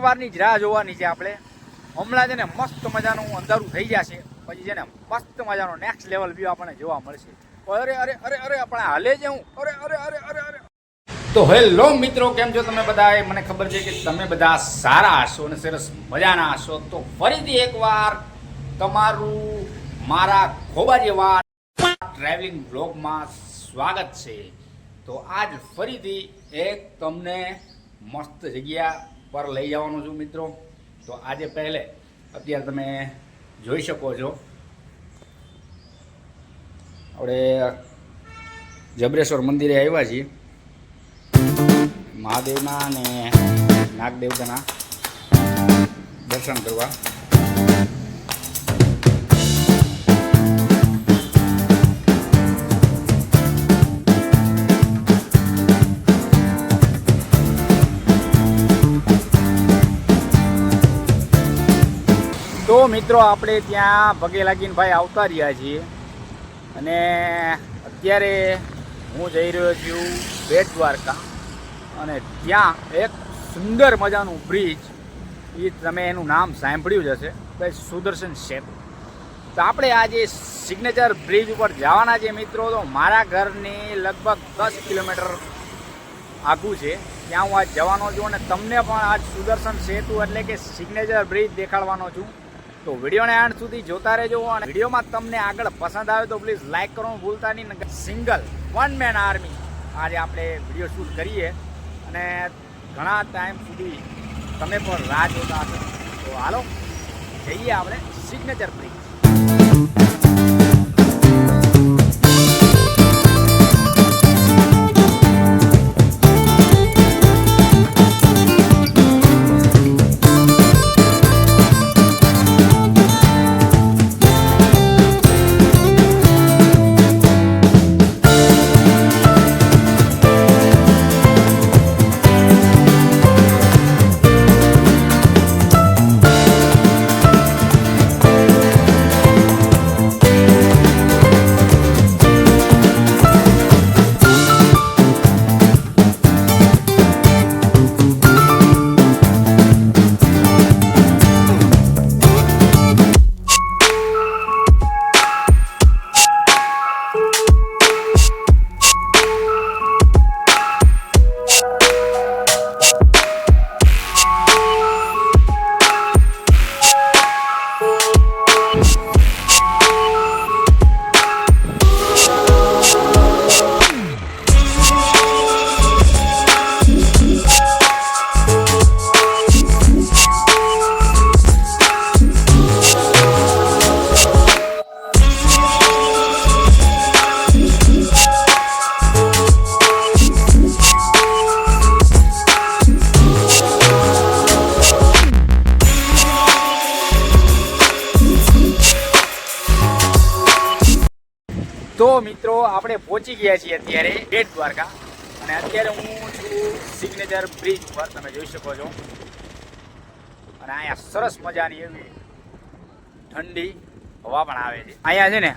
એકવારની જ રાહ જોવાની છે આપણે. હમણાં છે ને મસ્ત મજાનું અંધારું થઈ જશે, પછી છે ને મસ્ત મજાનો નેક્સ્ટ લેવલ વ્યૂ આપણને જોવા મળશે. અરે અરે અરે અરે આપણે હાલે છે હું અરે અરે અરે અરે અરે. તો હેલો મિત્રો, કેમ છો તમે બધા? મને ખબર છે કે તમે બધા સારા હશો અને સરસ મજાના હશો. તો ફરીથી એકવાર તમારું મારા ખોબા જેવા ટ્રાવેલિંગ બ્લોગમાં સ્વાગત છે. તો આજ ફરીથી એક તમને મસ્ત જગ્યા પર લઈ જવાનો છું મિત્રો. તો આજે પહેલે અત્યારે તમે જોઈ શકો છો આપણે જબરેશ્વર મંદિરે આવ્યા છીએ, મહાદેવના અને નાગદેવતાના દર્શન કરવા. તો મિત્રો આપણે ત્યાં પગે લાગીને ભાઈ આવતા રહ્યા છીએ અને અત્યારે હું જઈ રહ્યો છું બેટ દ્વારકા. અને ત્યાં એક સુંદર મજાનું બ્રિજ, એ તમે એનું નામ સાંભળ્યું જ હશે ભાઈ, સુદર્શન સેતુ. તો આપણે આજે સિગ્નેચર બ્રિજ ઉપર જવાના છે મિત્રો. તો મારા ઘરની લગભગ 10 કિલોમીટર આઘું છે, ત્યાં હું આજ જવાનો છું અને તમને પણ આજ સુદર્શન સેતુ એટલે કે સિગ્નેચર બ્રિજ દેખાડવાનો છું. તો વિડીયોને એન્ડ સુધી જોતા રહેજો અને વિડીયોમાં તમને આગળ પસંદ આવે તો પ્લીઝ લાઇક કરવાનું ભૂલતા નહીં. સિંગલ વન મેન આર્મી આજે આપણે વિડીયો શૂટ કરીએ અને ઘણા ટાઈમ સુધી તમે પણ રાહ જોતા હશો. તો હાલો જઈએ આપણે સિગ્નેચર બ્રિજ. તો મિત્રો આપણે પહોંચી ગયા છીએ અત્યારે બેટ દ્વારકા અને અત્યારે હું છું સિગ્નેચર બ્રિજ પર, તમે જોઈ શકો છો. અને અહીંયા સરસ મજાની એવી ઠંડી હવા પણ આવે છે. અહીંયા છે ને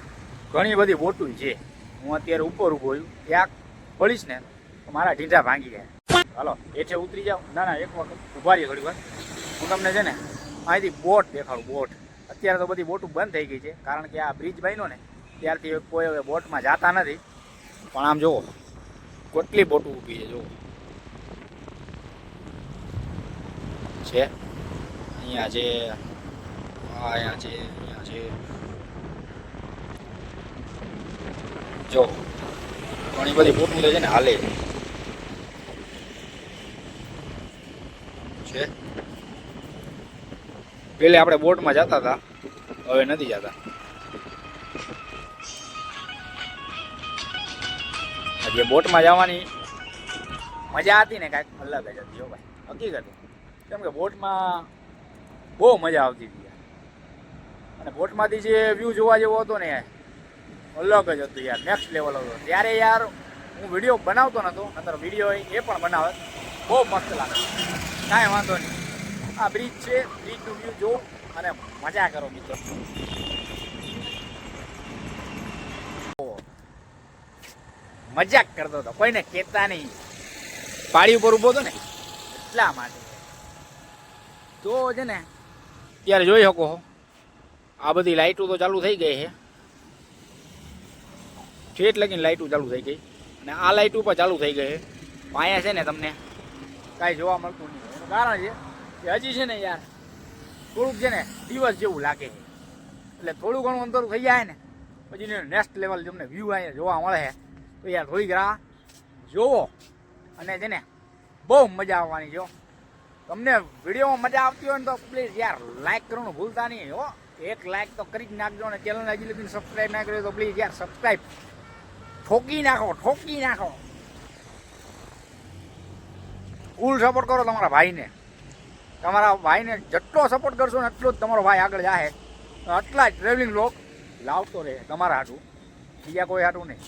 ઘણી બધી બોટું છે. હું અત્યારે ઉપર ઊભો છું, ત્યાં પડીશ ને તો મારા ઢીંઢા ભાંગી ગયા. હાલો હેઠે ઉતરી જાઓ. ના ના, એક વખત ઊભા રહીએ થોડી વાર. હું તમને છે ને અહીંથી બોટ દેખાડું. બોટ અત્યારે તો બધી બોટું બંધ થઈ ગઈ છે, કારણ કે આ બ્રિજ બન્યો ને ત્યારથી કોઈ હવે બોટમાં જતા નથી. પણ આમ જુઓ કેટલી બોટો ઊભી છે. જુઓ છે અહીંયા છે, અહીંયા છે, અહીંયા છે. જો ઘણી બધી બોટો છે ને હાલે છે. પેલે આપણે બોટમાં જતા હતા, હવે નથી જતા. જે બોટમાં જવાની મજા હતી ને કાંઈક અલગ જ હતી હો ભાઈ, હકીકત. કેમ કે બોટમાં બહુ મજા આવતી હતી અને બોટમાંથી જે વ્યૂ જોવા જેવો હતો ને અલગ જ હતું યાર, નેક્સ્ટ લેવલ હતો. ત્યારે યાર હું વિડીયો બનાવતો નહોતો, નતર વિડીયો એ પણ બનાવે. બહુ મસ્ત લાગે, કાંઈ વાંધો નહીં. આ બ્રિજ છે, બ્રિજનું વ્યૂ જો અને મજા કરો મિત્રો. મજાક કરતો હતો, કોઈને કહેતા નહીં. પાડી ઉપર ઊભો હતો ને એટલા માટે. તો છે ને અત્યારે જોઈ શકો આ બધી લાઇટો તો ચાલુ થઈ ગઈ છે, ઠેઠ લગીને લાઇટો ચાલુ થઈ ગઈ અને આ લાઇટ ઉપર ચાલુ થઈ ગઈ છે. અહીંયા છે ને તમને કાંઈ જોવા મળતું નહીં. એનું કારણ છે કે હજી છે ને યાર થોડુંક છે ને દિવસ જેવું લાગે છે, એટલે થોડું ઘણું અંતર થઈ જાય ને પછી નેક્સ્ટ લેવલ તમને વ્યૂ અહીંયા જોવા મળે છે. તો યાર થોડીક રાહ જોવો અને છે ને બહુ મજા આવવાની. જો તમને વિડીયોમાં મજા આવતી હોય ને તો પ્લીઝ યાર લાઇક કરવાનું ભૂલતા નહીં હો. એક લાઇક તો કરી જ નાખજો અને ચેનલ હજી લગી સબસ્ક્રાઈબ ના કર્યો તો પ્લીઝ યાર સબસ્ક્રાઈબ ઠોકી નાખો. ફૂલ સપોર્ટ કરો તમારા ભાઈને જેટલો સપોર્ટ કરશો ને એટલો જ તમારો ભાઈ આગળ જાય. આટલા જ ટ્રેવલિંગ લોક લાવતો રહે તમારા હાટું, બીજા કોઈ હાટું નહીં.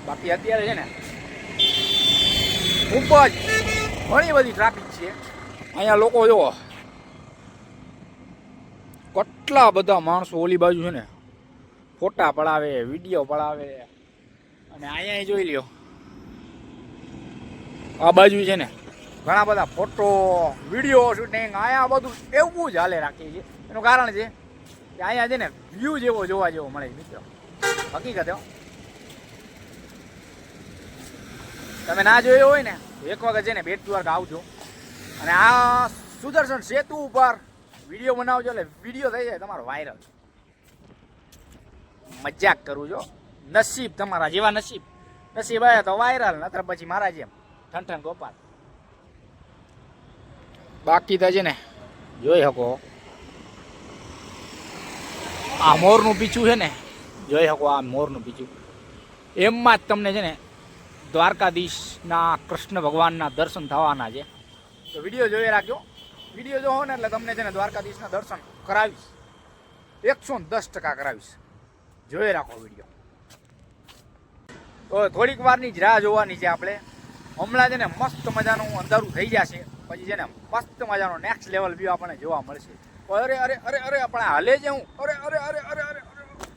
બાકી અત્યારે છે ને ખૂબ જ ઘણી બધી ટ્રાફિક છે અહીંયા. લોકો જુઓ કેટલા બધા માણસો ઓલી બાજુ છે ને ફોટા પડાવે, વિડીયો પડાવે અને અહીંયા જોઈ લ્યો આ બાજુ છે ને ઘણા બધા ફોટો વિડીયો શૂટિંગ અહીંયા બધું એવું જ હાલે રાખીએ છીએ. એનું કારણ છે કે અહીંયા છે ને વ્યૂ જેવો જોવા જેવો મળે મિત્રો. હકીકત તમે ના જોયો હોય ને એક વખત છે ને બેટ દ્વારકા આવજો અને આ સુદર્શન સેતુ ઉપર વિડીયો બનાવજો એટલે વિડીયો થઈ જાય તમારો વાયરલ. મજાક કરું છો, નસીબ તમારા જેવા નસીબ આવ્યા તો વાયરલ, નતર પછી મારા જેમ ઠંઠન ગોપાલ. બાકી તો છે ને જોઈ શકો આ મોરનું પીછું છે ને, જોઈ શકો આ મોરનું પીછું. એમાં જ તમને છે ને દ્વારકાધીશના કૃષ્ણ ભગવાનના દર્શન થવાના છે. તો વિડીયો જોઈ રાખજો. વિડીયો જોવો ને એટલે તમને છે ને દ્વારકાધીશના દર્શન કરાવીશ, 110% કરાવીશ. જોઈ રાખો વિડીયો. તો થોડીક વારની જ રાહ જોવાની છે આપણે. હમણાં છે ને મસ્ત મજાનું અંધારું થઈ જશે, પછી છે ને મસ્ત મજાનો નેક્સ્ટ લેવલ વ્યૂ આપણને જોવા મળશે. અરે અરે અરે અરે આપણે હાલે જ હું અરે અરે અરે અરે અરે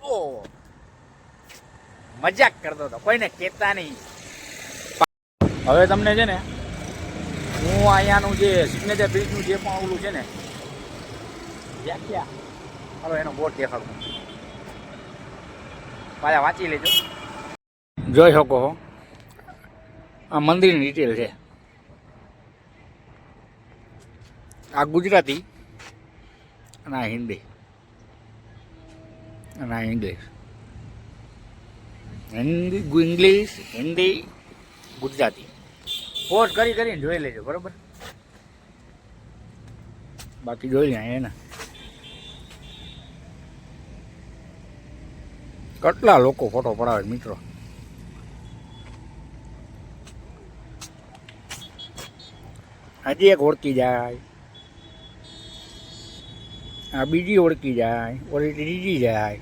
ઓ મજાક કરતો હતો, કોઈને કહેતા નહીં. હવે તમને છે ને હું અહીંયાનું જે સિગ્નેચર બ્રિજનું જે પણ ઓલું છે ને વ્યાખ્યા હાલો એનો બોર્ડ દેખાડું, પાછા વાંચી લેજો. જોઈ શકો આ મંદિરની ડિટેલ છે. આ ગુજરાતી અને આ હિન્દી અને આ English. English, Hindi, Gujarati pause કરીને જોઈ લેજો બરાબર. બાકી જોઈ લે એને કેટલા લોકો ફોટો પડાવે મિત્રો. હજી એક ઓળખી જાય, આ બીજી ઓળખી જાય, ઓલી ત્રીજી જાય.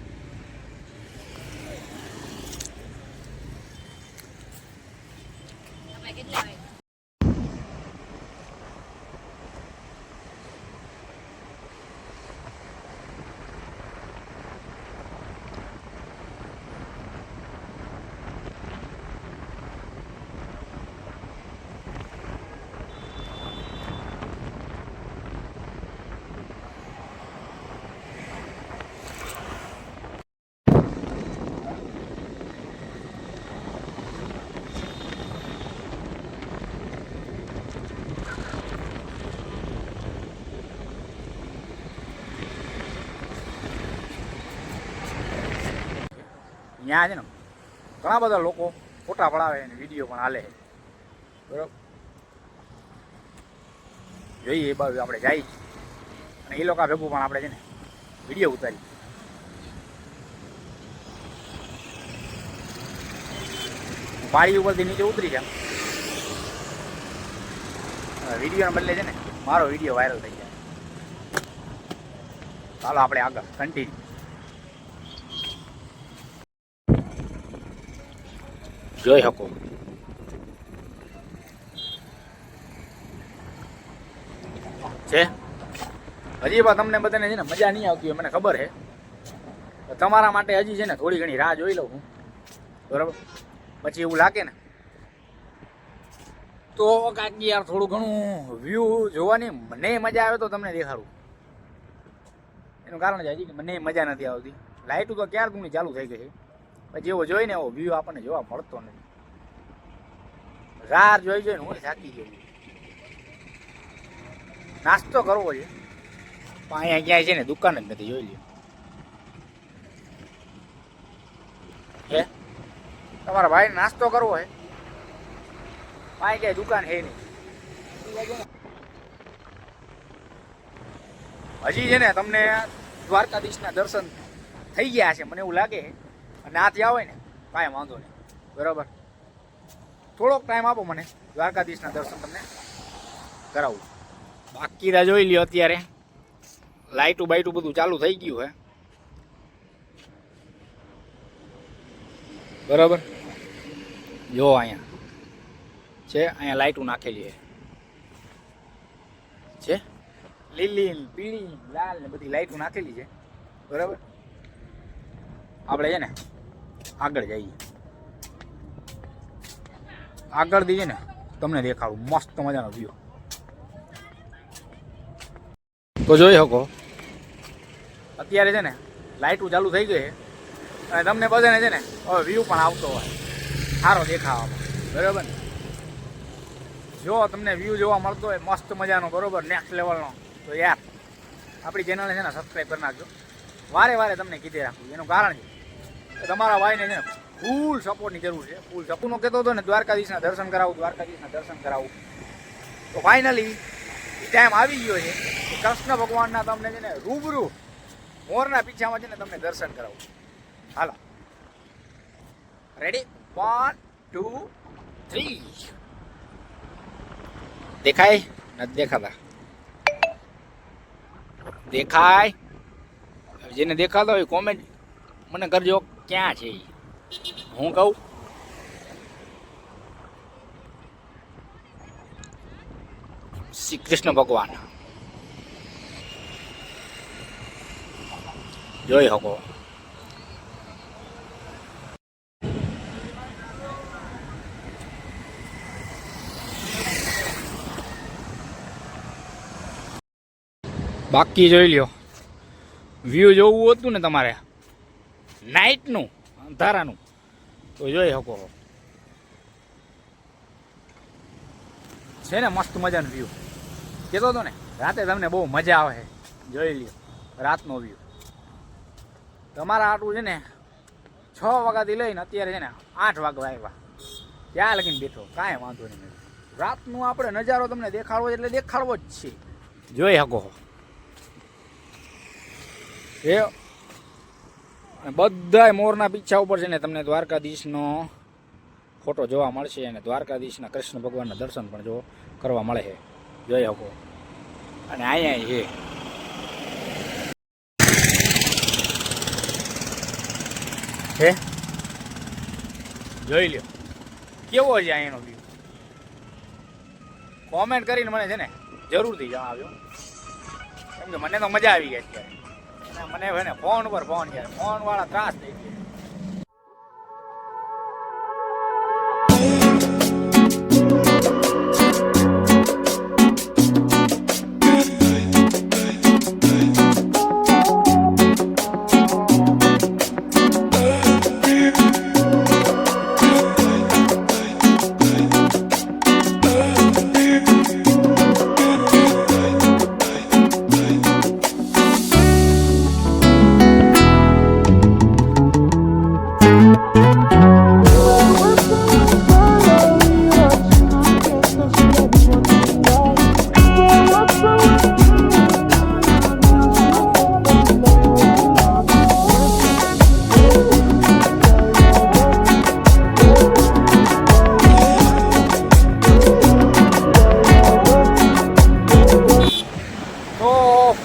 ત્યાં છે ને ઘણા બધા લોકો ફોટા પડાવે અને વિડીયો પણ હાલે બરાબર. જોઈએ એ બાજુ આપણે જઈએ અને એ લોકો ભેગું પણ આપણે છે ને વિડીયો ઉતારી. પાળી ઉપરથી નીચે ઉતરી જાય વિડીયોના બદલે છે ને મારો વિડીયો વાયરલ થઈ જાય. ચાલો આપણે આગળ કન્ટિન્યુ. જોઈ શકો છે હજી પણ તમને બધાને છે ને મજા નહીં આવતી હોય મને ખબર છે. તમારા માટે હજી છે ને થોડી ઘણી રાહ જોઈ લઉં હું બરાબર. પછી એવું લાગે ને તો કાકી યાર થોડું ઘણું વ્યૂ જોવાની મને મજા આવે તો તમને દેખાડું. એનું કારણ છે હજી કે મને મજા નથી આવતી. લાઇટું તો ક્યાર તું ચાલુ થઈ ગઈ છે, જેવો જોઈ ને એવો વ્યૂ આપણને જોવા મળતો નથી. રાર જોઈ જોઈને હું થાકી ગયો. નાસ્તો કરવો છે પણ અહીંયા ક્યાંય છે ને દુકાન જ નથી. જોઈ લ્યો હે તમારા ભાઈને નાસ્તો કરવો હે, અહીં ક્યાંય દુકાન હે નહીં. હજી છે ને તમને દ્વારકાધીશના દર્શન થઈ ગયા છે મને એવું લાગે. અને આથી આવે ને કાંઈ વાંધો નહીં, બરાબર. થોડોક ટાઈમ આપો મને, દ્વારકાધીશના દર્શન તમને કરાવું. બાકી તા જોઈ લ્યો અત્યારે લાઇટું બાઇટું બધું ચાલુ થઈ ગયું હે, બરાબર. જો અહીંયા છે, અહીંયા લાઇટું નાખેલી છે, લીલી પીળી લાલ ને બધી લાઇટું નાખેલી છે, બરાબર. આપણે છે ને આગળ જઈએ, આગળ દઈએ ને તમને દેખાડું મસ્ત મજાનો વ્યૂ. તો જોઈ શકો અત્યારે છે ને લાઇટું ચાલુ થઈ ગઈ છે અને તમને બધાને છે ને હવે વ્યૂ પણ આવતો હોય સારો દેખાવામાં, બરાબર ને. જો તમને વ્યૂ જોવા મળતો હોય મસ્ત મજાનો, બરાબર, નેક્સ્ટ લેવલનો, તો યાર આપણી ચેનલને છે ને સબસ્ક્રાઈબ કરી નાખજો. વારે વારે તમને કીધે રાખવું. એનું કારણ છે કે તમારા ભાઈને છે ને ફૂલ સપોર્ટની જરૂર છે. ફૂલ સપોર્ટનો કહેતો હતો ને દ્વારકાધીશના દર્શન કરાવું, દ્વારકાધીશના દર્શન કરાવું. તો ફાઇનલી ટાઈમ આવી ગયો છે કે કૃષ્ણ ભગવાનના તમને છે ને રૂબરૂ મોરના પીછામાં છે ને તમને દર્શન કરાવું. હાલો રેડી, 1 2 3. દેખાય નથી દેખાતા? દેખાય? જેને દેખાતા હોય કોમેન્ટ મને કરજો ક્યાં છે. હું કહું શ્રી કૃષ્ણ ભગવાન જોઈ શકો. બાકી જોઈ લ્યો વ્યૂ જોવું હતું ને તમારે નાઇટનું, અંધારાનું, તો જોઈ શકો છે ને મસ્ત મજાનો વ્યૂ. કહેતો હતો ને રાતે તમને બહુ મજા આવે. જોઈ લ્યો રાતનો વ્યૂ. તમારા આટલું છે ને 6 વાગ્યાથી લઈને અત્યારે છે ને 8 વાગવા આવ્યા, ત્યાં લગીને બેઠો, કાંઈ વાંધો નહીં. રાતનું આપણે નજારો તમને દેખાડવો એટલે દેખાડવો જ છે. જોઈ શકો એ બધાય મોરના પીછા ઉપર છે ને તમને દ્વારકાધીશનો ફોટો જોવા મળશે અને દ્વારકાધીશના કૃષ્ણ ભગવાનના દર્શન પણ જો કરવા મળે છે. જોઈ શકો. અને અહીંયા છે જોઈ લ્યો કેવો છે અહીંનો વ્યૂ. કોમેન્ટ કરીને મને છે ને જરૂરથી જણાવજો, કેમ કે મને તો મજા આવી ગઈ અત્યારે. મને છે ને ફોન ઉપર ફોન વાળા ત્રાસ થઈ ગયા.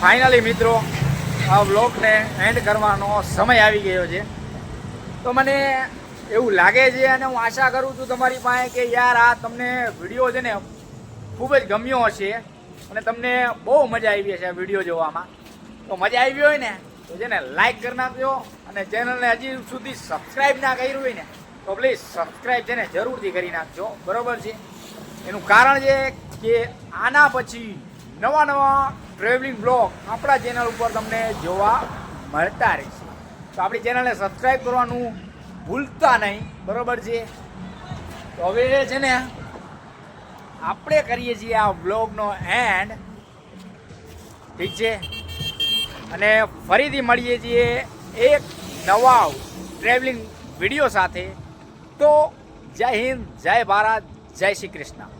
ફાઇનલી મિત્રો આ વ્લોગને એન્ડ કરવાનો સમય આવી ગયો છે. તો મને એવું લાગે છે અને હું આશા કરું છું તમારી પાસે કે યાર આ તમને વિડીયો છે ને ખૂબ જ ગમ્યો હશે અને તમને બહુ મજા આવી હશે આ વિડીયો જોવામાં. તો મજા આવી હોય ને તો છે ને લાઈક કરી નાખજો અને ચેનલને હજી સુધી સબસ્ક્રાઈબ ના કર્યું હોય ને તો પ્લીઝ સબસ્ક્રાઈબ છે ને જરૂરથી કરી નાખજો, બરાબર છે. એનું કારણ છે કે આના પછી નવા નવા ટ્રેવલિંગ બ્લોગ આપણા ચેનલ ઉપર તમને જોવા મળતા રહેશે. તો આપણી ચેનલને સબસ્ક્રાઈબ કરવાનું ભૂલતા નહીં, બરાબર છે. તો હવે છે ને આપણે કરીએ છીએ આ બ્લોગનો એન્ડ, ઠીક છે. અને ફરીથી મળીએ છીએ એક નવા ટ્રેવલિંગ વિડીયો સાથે. તો જય હિન્દ, જય ભારત, જય શ્રી કૃષ્ણ.